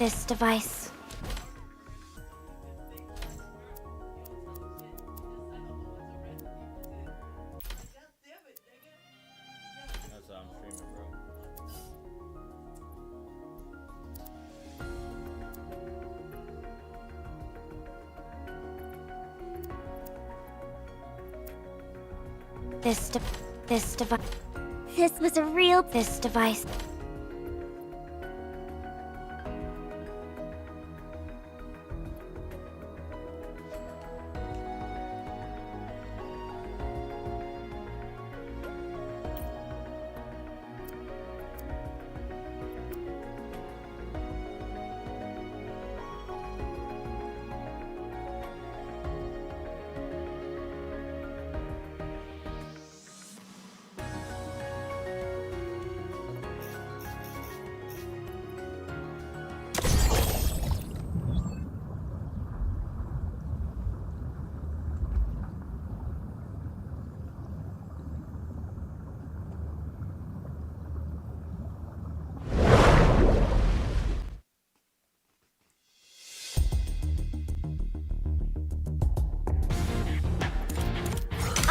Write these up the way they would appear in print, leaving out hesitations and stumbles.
this device. That's how I'm streaming, bro. This device. This was a real this device.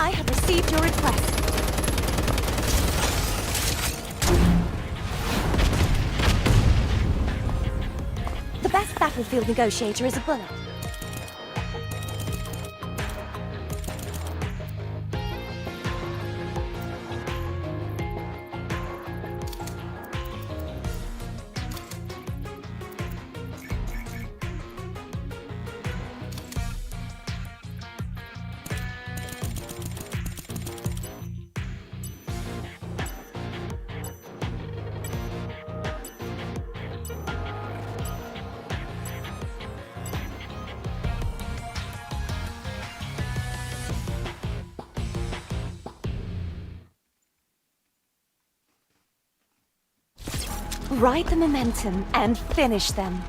I have received your request. The best battlefield negotiator is a bullet. Ride the momentum and finish them.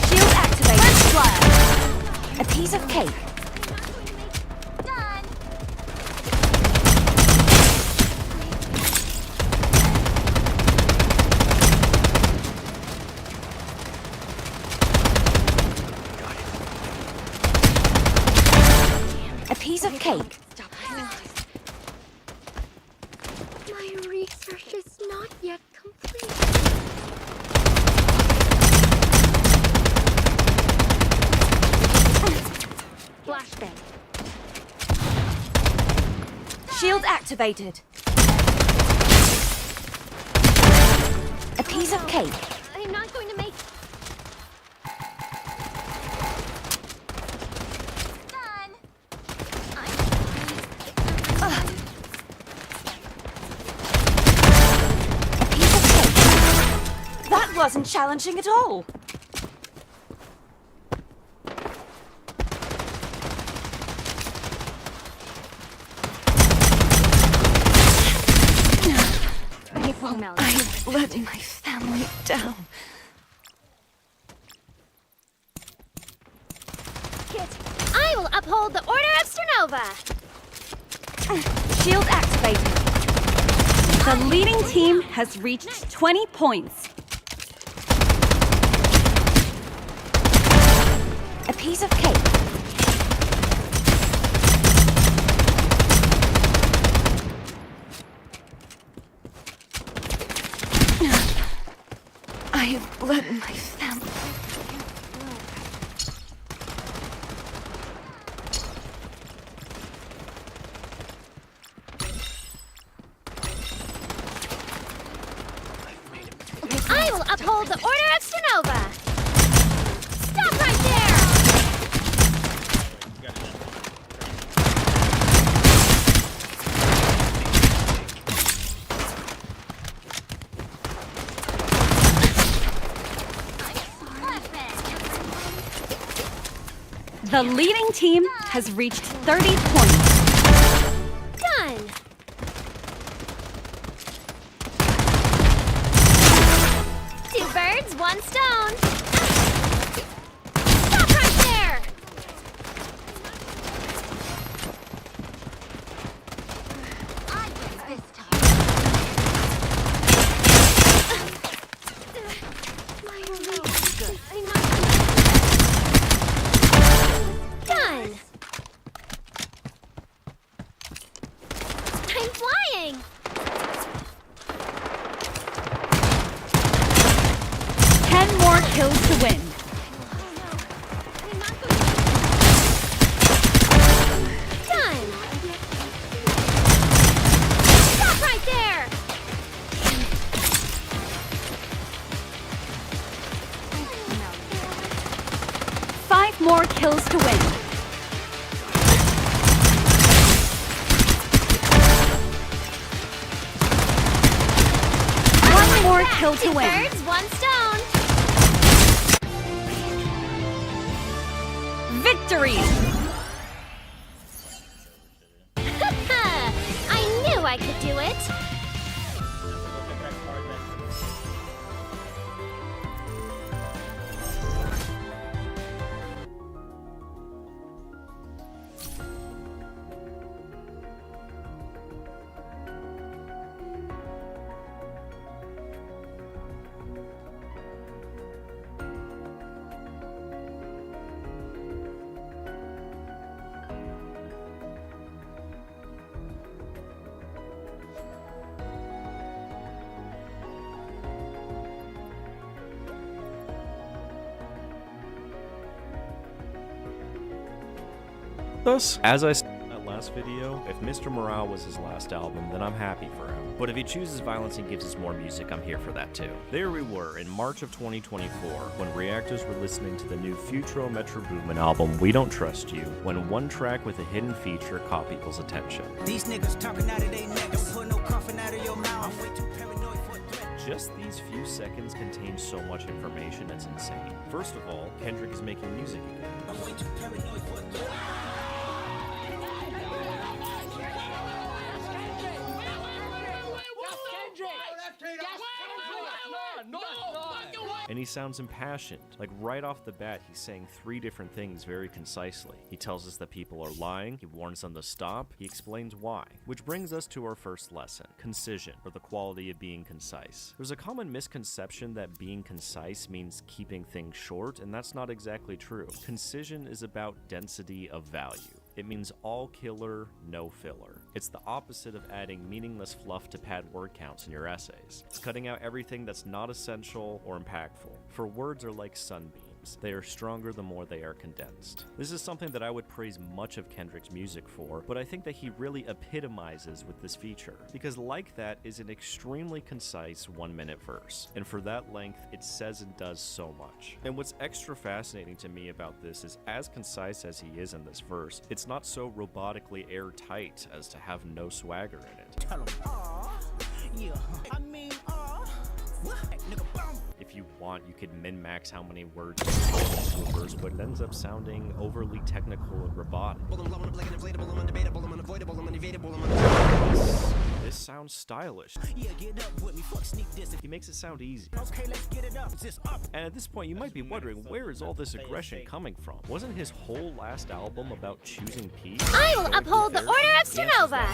Shield activated. First blood. A piece of cake. Done. A piece of cake. My research is not yet complete. Flashbang. Shield activated. A piece of cake. I'm not going to make... Done. That wasn't challenging at all. I've let my family down. I will uphold the Order of Strinova. Shield activated. The leading team has reached 20 points. A piece of cake. I have blood in my family. I will uphold the Order of Strinova. Stop right there! The leading team has reached 30 points. Done. Two birds, one stone. Stop right there! I win this time. kills to win. Done! Stop right there! 5 more kills to win. One more kill to win. 2 birds, 1 stone. Victory! I knew I could do it. Look at that card then. Thus, as I said in that last video, if Mr. Morale was his last album, then I'm happy for him. But if he chooses violence and gives us more music, I'm here for that too. There we were in March of 2024, when reactors were listening to the new Futuro Metro Boomin album, We Don't Trust You, when one track with a hidden feature caught people's attention. These niggas talking out of their neck, don't put no coughing out of your mouth. I'm way too paranoid for a threat. Just these few seconds contain so much information that's insane. First of all, Kendrick is making music again. I'm way too paranoid for a threat. And he sounds impassioned. Like right off the bat, he's saying 3 different things very concisely. He tells us that people are lying, he warns them to stop, he explains why. Which brings us to our first lesson, concision, or the quality of being concise. There's a common misconception that being concise means keeping things short, and that's not exactly true. Concision is about density of value. It means all killer, no filler. It's the opposite of adding meaningless fluff to pad word counts in your essays. It's cutting out everything that's not essential or impactful. For words are like sunbeams. They are stronger the more they are condensed. This is something that I would praise much of Kendrick's music for, but I think that he really epitomizes with this feature. Because like that is an extremely concise 1-minute verse. And for that length, it says and does so much. And what's extra fascinating to me about this is as concise as he is in this verse, it's not so robotically airtight as to have no swagger in it. Tell 'em, yeah, I mean, what? Nigga, boom. If you want, you could min-max how many words you can put into a verse, but it ends up sounding overly technical and robotic. This sounds stylish. Yeah, get up with me, fuck sneak this. He makes it sound easy. Okay, let's get it up. Just up. And at this point, you might be wondering, where is all this aggression coming from? Wasn't his whole last album about choosing peace? I will uphold the Order of Strinova.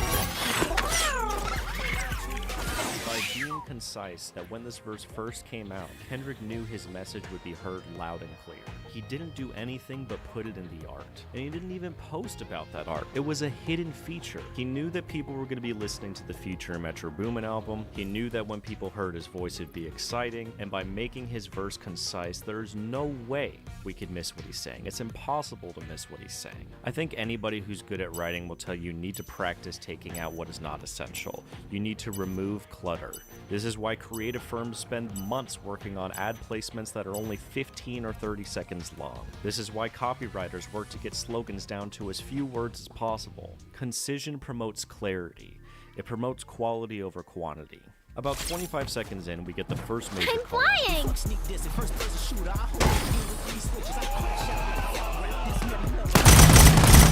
By being concise, that when this verse first came out, Kendrick knew his message would be heard loud and clear. He didn't do anything but put it in the art. And he didn't even post about that art. It was a hidden feature. He knew that people were going to be listening to the Futuro Metro Boomin album. He knew that when people heard his voice, it'd be exciting. And by making his verse concise, there's no way we could miss what he's saying. It's impossible to miss what he's saying. I think anybody who's good at writing will tell you need to practice taking out what is not essential. You need to remove clutter. This is why creative firms spend months working on ad placements that are only 15 or 30 seconds long. This is why copywriters work to get slogans down to as few words as possible. Concision promotes clarity. It promotes quality over quantity. About 25 seconds in, we get the first major I'm call. flying! Fuck sneak this. And first person shooter, I hold you with 3 switches. I crash out with the rap this never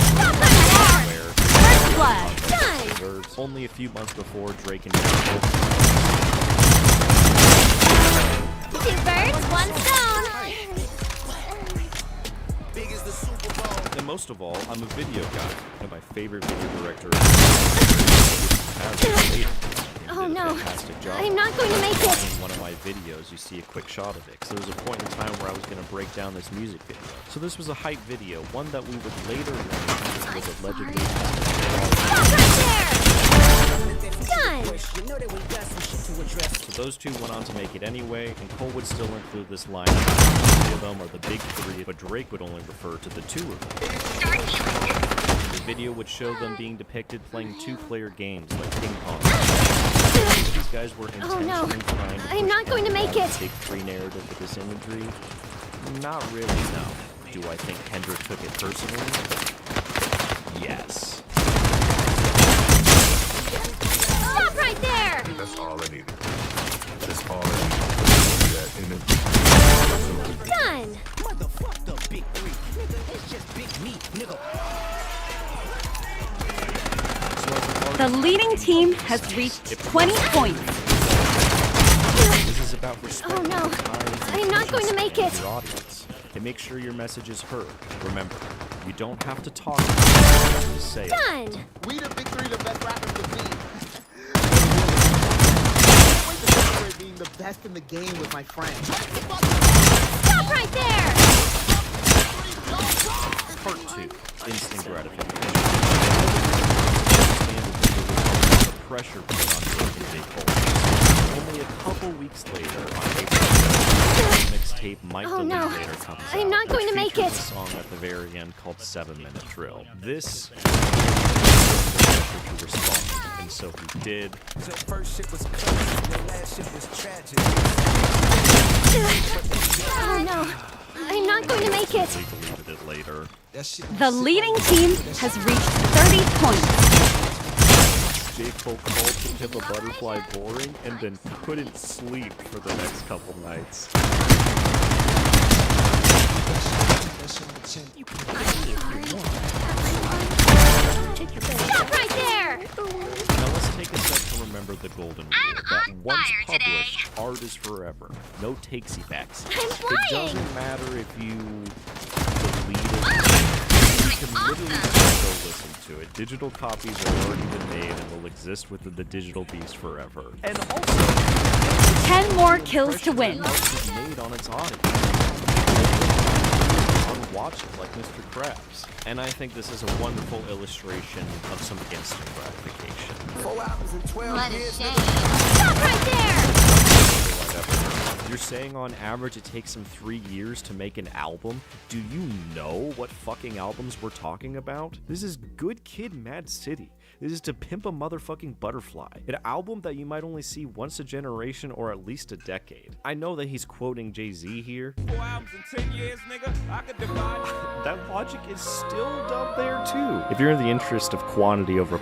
Stop that! Where First blood. Done! words, only a few months before Drake and 2 birds, 1 stone. big as the Super Bowl. And most of all, I'm a video guy, and my favorite video director Oh no, fantastic job. I'm not going to make it. In one of my videos, you see a quick shot of it. So there was a point in time where I was going to break down this music video. So this was a hype video, one that we would later learn was allegedly. Stop right there! Done! You know that we got some shit to So those two went on to make it anyway, and Cole would still include this line. The three of them are the big three, but Drake would only refer to the two of them. The video would show them being depicted playing two-player games like ping pong. These guys were intentionally trying to I'm not going to make it. Big three narrative with this imagery. Not really, no. Do I think Kendrick took it personally? Yes. Stop right there! That's all I needed. That's all I needed. That in it. Done! Motherfuck the big three. Nigga, it's just big meat, nigga. The leading team has reached 20 points. This is about respect. Oh, no. for the time and I'm not going to make attention it. of your audience. And make sure your message is heard. Remember, you don't have to talk to say it. Done! We the big three, the best rappers to be. Wait to celebrate being the best in the game with my friends. Stop right there! Part 2. Instant gratification. The pressure put on Drake and J. Cole. Only a couple weeks later, on April 7th, mixtape Mike Oh, Delete no. later comes I'm out, not going which to make features it. a song at the very end called 7-Minute Drill. This to respond, and so he did. So first shit was crazy, the last shit was tragic. Oh no, I'm not going to make it. They deleted it later. That shit The leading team has reached 30 points. J. Cole called to Pimp a Butterfly boring and then couldn't sleep for the next couple nights. Stop right there! Now let's take a sec to remember the golden rule that once published, art is forever. No takesy backsies. I'm It flying! doesn't matter if you delete it. You can literally just go listen to it. Digital copies have already been made and will exist within the digital beast forever. And also, 10 more kills to win. art is made on its audience. Unwatch it like Mr. Krabs. And I think this is a wonderful illustration of some instant gratification. 4 hours and 12 years. Stop right there! You're saying on average it takes them 3 years to make an album? Do you know what fucking albums we're talking about? This is Good Kid, Mad City. This is To Pimp a Motherfucking Butterfly, an album that you might only see once a generation or at least a decade. I know that he's quoting Jay-Z here. 4 albums in 10 years, nigga. I could divide. That logic is still dumb there too. If you're in the interest of quantity over